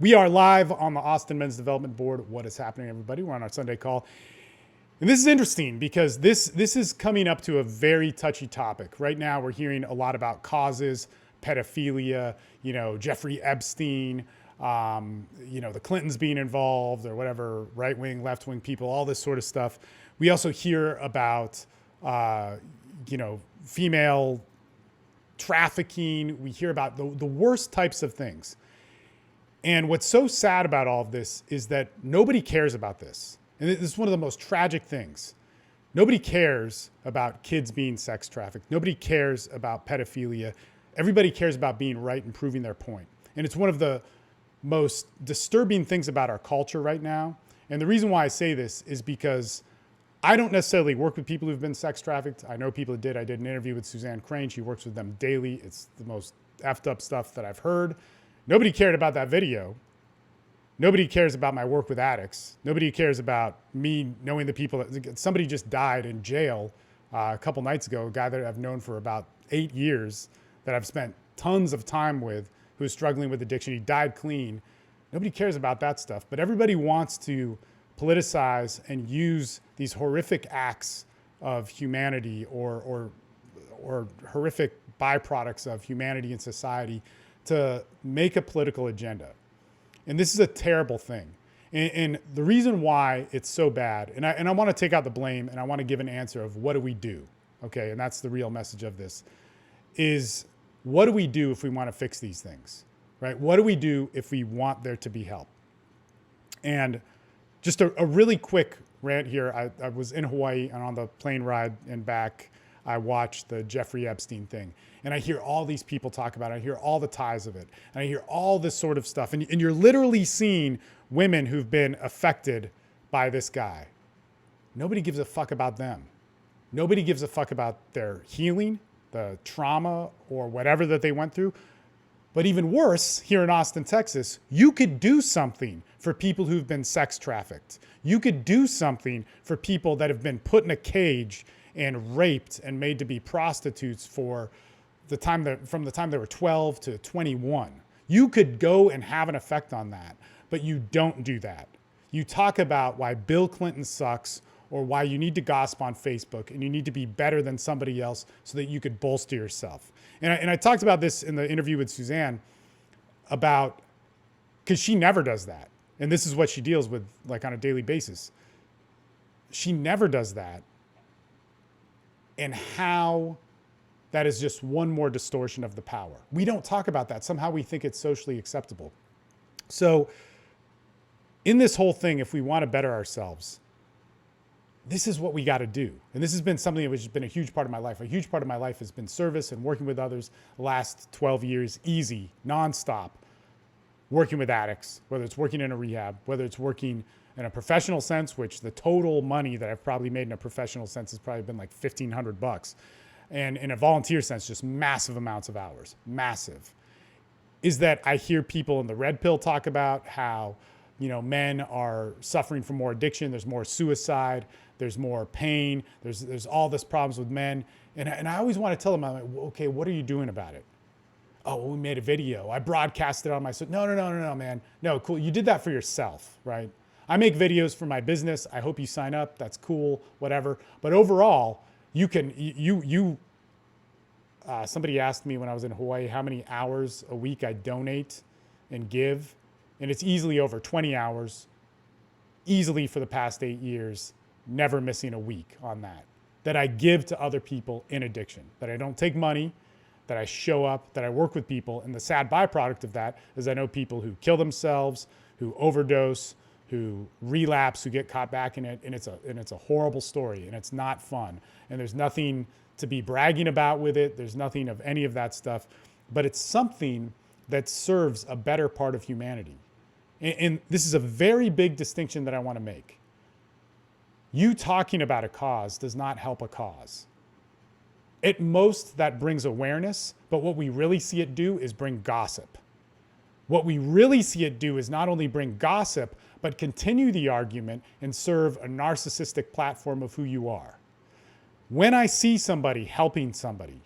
We are live on the Austin Men's Development Board. What is happening, everybody? We're on our Sunday call. And this is interesting because this is coming up to a very touchy topic. Right now, we're hearing a lot about causes, pedophilia, Jeffrey Epstein, the Clintons being involved or whatever, right-wing, left-wing people, all this sort of stuff. We also hear about, female trafficking. We hear about the worst types of things. And what's so sad about all of this is that nobody cares about this. And this is one of the most tragic things. Nobody cares about kids being sex trafficked. Nobody cares about pedophilia. Everybody cares about being right and proving their point. And it's one of the most disturbing things about our culture right now. And the reason why I say this is because I don't necessarily work with people who've been sex trafficked. I know people that did. I did an interview with Suzanne Crane. She works with them daily. It's the most effed up stuff that I've heard. Nobody cared about that video. Nobody cares about my work with addicts. Nobody cares about me knowing the people. Somebody just died in jail a couple nights ago, a guy that I've known for about 8 years that I've spent tons of time with who is struggling with addiction. He died clean. Nobody cares about that stuff, but everybody wants to politicize and use these horrific acts of humanity or horrific byproducts of humanity and society to make a political agenda. And this is a terrible thing. And the reason why it's so bad, and I want to take out the blame and I want to give an answer of what do we do? Okay, and that's the real message of this, is what do we do if we want to fix these things, right? What do we do if we want there to be help? And just a really quick rant here. I was in Hawaii and on the plane ride and back, I watched the Jeffrey Epstein thing. And I hear all these people talk about it. I hear all the ties of it. And I hear all this sort of stuff. And you're literally seeing women who've been affected by this guy. Nobody gives a fuck about them. Nobody gives a fuck about their healing, the trauma, or whatever that they went through. But even worse, here in Austin, Texas, you could do something for people who've been sex trafficked. You could do something for people that have been put in a cage and raped and made to be prostitutes for from the time they were 12 to 21. You could go and have an effect on that, but you don't do that. You talk about why Bill Clinton sucks or why you need to gossip on Facebook and you need to be better than somebody else so that you could bolster yourself. And I talked about this in the interview with Suzanne about, because she never does that. And this is what she deals with like on a daily basis. She never does that. And how that is just one more distortion of the power. We don't talk about that. Somehow we think it's socially acceptable. So in this whole thing, if we want to better ourselves, this is what we got to do. And this has been something that has been a huge part of my life. A huge part of my life has been service and working with others the last 12 years, easy, nonstop, working with addicts, whether it's working in a rehab, whether it's working in a professional sense, which the total money that I've probably made in a professional sense has probably been like $1,500. And in a volunteer sense, just massive amounts of hours, massive, is that I hear people in the red pill talk about how, men are suffering from more addiction. There's more suicide. There's more pain. There's all this problems with men. And I always want to tell them, I'm like, okay, what are you doing about it? Oh, well, we made a video. I broadcast it on my, no, man. No, cool. You did that for yourself, right? I make videos for my business. I hope you sign up. That's cool, whatever. But overall, somebody asked me when I was in Hawaii how many hours a week I donate and give. And it's easily over 20 hours, easily for the past 8 years, never missing a week on that I give to other people in addiction, that I don't take money, that I show up, that I work with people. And the sad byproduct of that is I know people who kill themselves, who overdose, who relapse, who get caught back in it. And it's a horrible story and it's not fun. And there's nothing to be bragging about with it. There's nothing of any of that stuff, but it's something that serves a better part of humanity. And this is a very big distinction that I want to make. You talking about a cause does not help a cause. At most, that brings awareness, but what we really see it do is bring gossip. What we really see it do is not only bring gossip, but continue the argument and serve a narcissistic platform of who you are. When I see somebody helping somebody,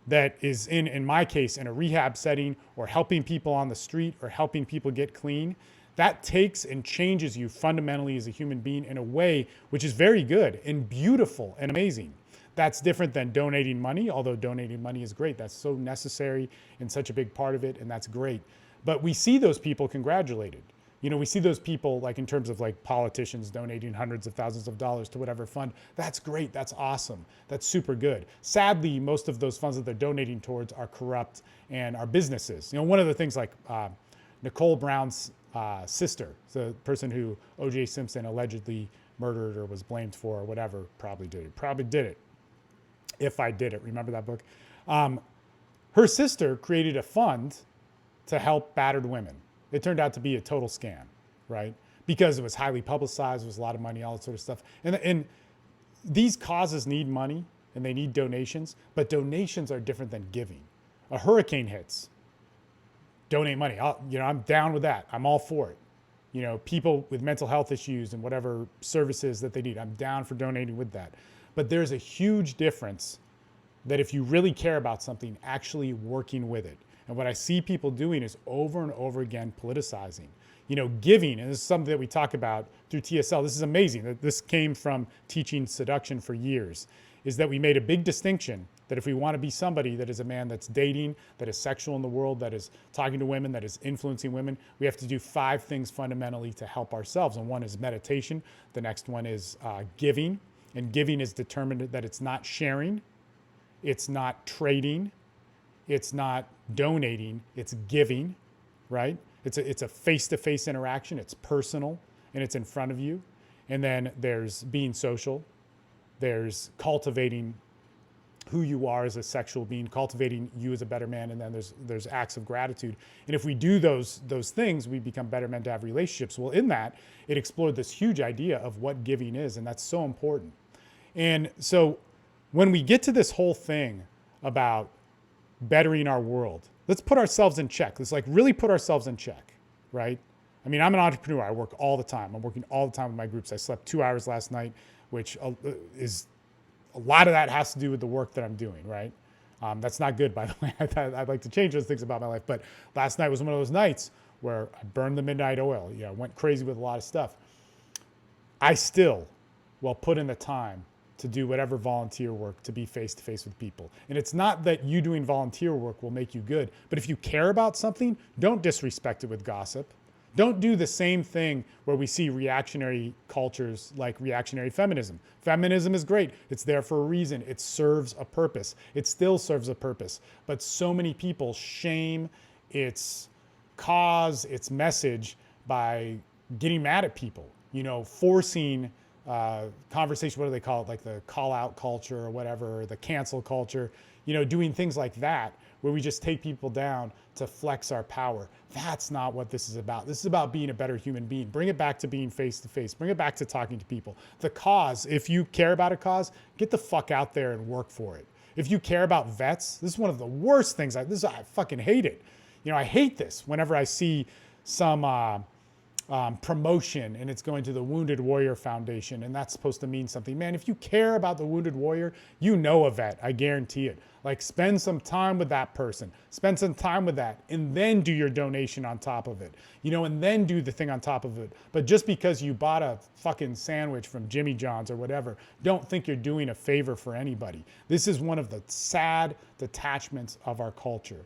that is in my case, in a rehab setting or helping people on the street or helping people get clean, that takes and changes you fundamentally as a human being in a way which is very good and beautiful and amazing. That's different than donating money, although donating money is great. That's so necessary and such a big part of it, and that's great. But we see those people congratulated. You know, we see those people, like in terms of like politicians donating hundreds of thousands of dollars to whatever fund. That's great. That's awesome. That's super good. Sadly, most of those funds that they're donating towards are corrupt and are businesses. You know, one of the things like Nicole Brown's sister, the person who O.J. Simpson allegedly murdered or was blamed for or whatever, probably did it. If I Did It, remember that book? Her sister created a fund to help battered women. It turned out to be a total scam, right? Because it was highly publicized, it was a lot of money, all that sort of stuff. And these causes need money and they need donations, but donations are different than giving. A hurricane hits, donate money. I'm down with that. I'm all for it. You know, people with mental health issues and whatever services that they need, I'm down for donating with that. But there's a huge difference that if you really care about something, actually working with it. And what I see people doing is over and over again politicizing. You know, giving, and this is something that we talk about through TSL. This is amazing. This came from teaching seduction for years, is that we made a big distinction that if we want to be somebody that is a man that's dating, that is sexual in the world, that is talking to women, that is influencing women, we have to do 5 things fundamentally to help ourselves. And one is meditation. The next one is giving. And giving is determined that it's not sharing, it's not trading, it's not donating, it's giving, right? It's a face-to-face interaction, it's personal, and it's in front of you. And then there's being social, there's cultivating who you are as a sexual being, cultivating you as a better man, and then there's acts of gratitude. And if we do those things, we become better men to have relationships. Well, in that, it explored this huge idea of what giving is, and that's so important. And so when we get to this whole thing about bettering our world, let's put ourselves in check. Let's like really put ourselves in check, right? I mean, I'm an entrepreneur. I work all the time. I'm working all the time with my groups. I slept 2 hours last night, which is a lot of that has to do with the work that I'm doing, right? That's not good, by the way. I'd like to change those things about my life. But last night was one of those nights where I burned the midnight oil. You know, went crazy with a lot of stuff. I still will put in the time to do whatever volunteer work, to be face-to-face with people. And it's not that you doing volunteer work will make you good, but if you care about something, don't disrespect it with gossip. Don't do the same thing where we see reactionary cultures like reactionary feminism. Feminism is great. It's there for a reason. It serves a purpose. It still serves a purpose. But so many people shame its cause, its message by getting mad at people, you know, forcing conversation, what do they call it? Like the call out culture or whatever, or the cancel culture, you know, doing things like that where we just take people down to flex our power. That's not what this is about. This is about being a better human being. Bring it back to being face to face. Bring it back to talking to people. The cause, if you care about a cause, get the fuck out there and work for it. If you care about vets, this is one of the worst things. I fucking hate it. You know, I hate this whenever I see some promotion and it's going to the Wounded Warrior Foundation and that's supposed to mean something. Man, if you care about the Wounded Warrior, you know a vet, I guarantee it. Like spend some time with that person, spend some time with that and then do your donation on top of it, you know, and then do the thing on top of it. But just because you bought a fucking sandwich from Jimmy John's or whatever, don't think you're doing a favor for anybody. This is one of the sad detachments of our culture.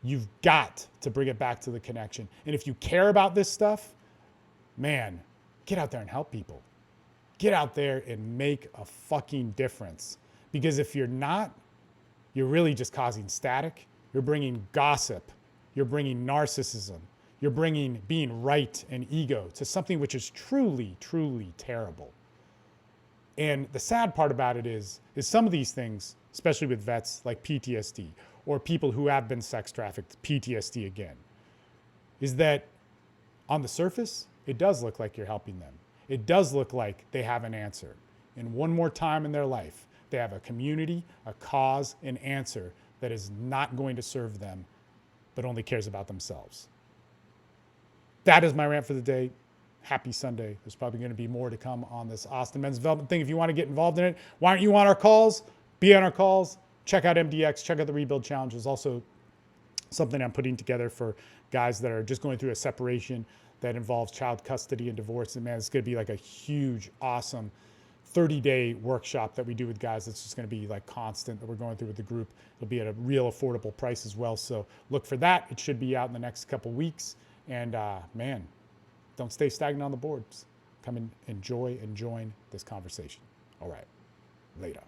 You've got to bring it back to the connection. And if you care about this stuff, man, get out there and help people. Get out there and make a fucking difference. Because if you're not, you're really just causing static. You're bringing gossip. You're bringing narcissism. You're bringing being right and ego to something which is truly, truly terrible. And the sad part about it is some of these things, especially with vets like PTSD, or people who have been sex trafficked, PTSD again, is that on the surface, it does look like you're helping them. It does look like they have an answer. And one more time in their life, they have a community, a cause, an answer that is not going to serve them, but only cares about themselves. That is my rant for the day. Happy Sunday. There's probably going to be more to come on this Austin Men's Development thing. If you want to get involved in it, why aren't you on our calls? Be on our calls. check out MDX, check out the Rebuild Challenge. There's also something I'm putting together for guys that are just going through a separation that involves child custody and divorce. And man, it's going to be like a huge, awesome 30-day workshop that we do with guys. That's just going to be like constant that we're going through with the group. It'll be at a real affordable price as well. So look for that. It should be out in the next couple weeks. And man, don't stay stagnant on the boards. Come and enjoy and join this conversation. All right, later.